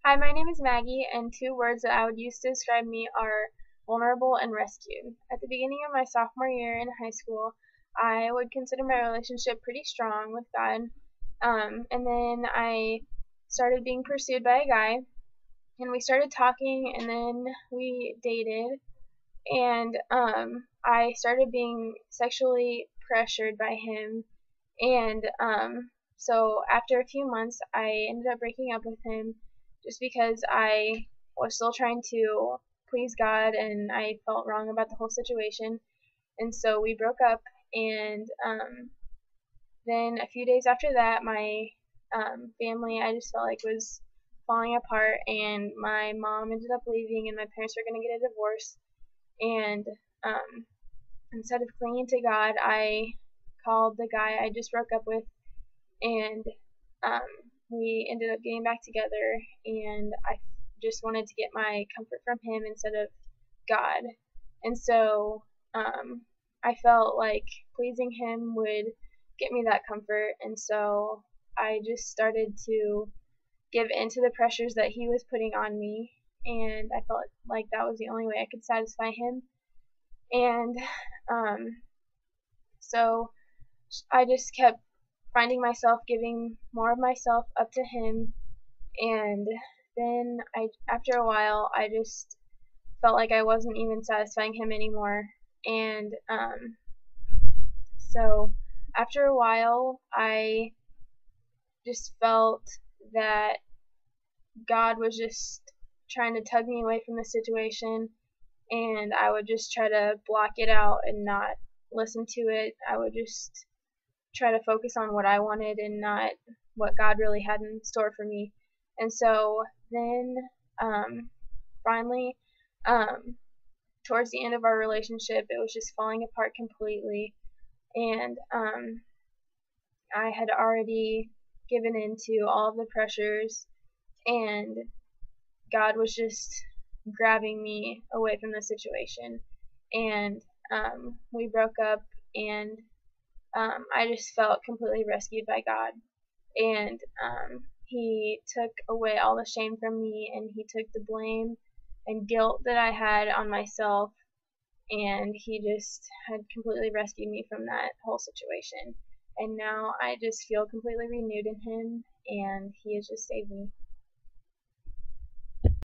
Hi, my name is Maggie, and two words that I would use to describe me are vulnerable and rescued. At the beginning of my sophomore year in high school, I would consider my relationship pretty strong with God. And then I started being pursued by a guy, and we started talking, and then we dated, and I started being sexually pressured by him. And so after a few months, I ended up breaking up with him just because I was still trying to please God and I felt wrong about the whole situation. And so we broke up, and then a few days after that, my family, I just felt like, was falling apart, and my mom ended up leaving, and my parents were going to get a divorce. And um, instead of clinging to God, I called the guy I just broke up with, and um, we ended up getting back together, and I just wanted to get my comfort from him instead of God. And so I felt like pleasing him would get me that comfort, and so I just started to give in to the pressures that he was putting on me, and I felt like that was the only way I could satisfy him. And so I just kept finding myself giving more of myself up to him, and then after a while, I just felt like I wasn't even satisfying him anymore, and so after a while, I just felt that God was just trying to tug me away from the situation, and I would just try to block it out and not listen to it. I would just try to focus on what I wanted and not what God really had in store for me. And so then finally, towards the end of our relationship, it was just falling apart completely. And I had already given in to all of the pressures, and God was just grabbing me away from the situation. And we broke up, and I just felt completely rescued by God. And He took away all the shame from me, and He took the blame and guilt that I had on myself, and He just had completely rescued me from that whole situation. And now I just feel completely renewed in Him, and He has just saved me.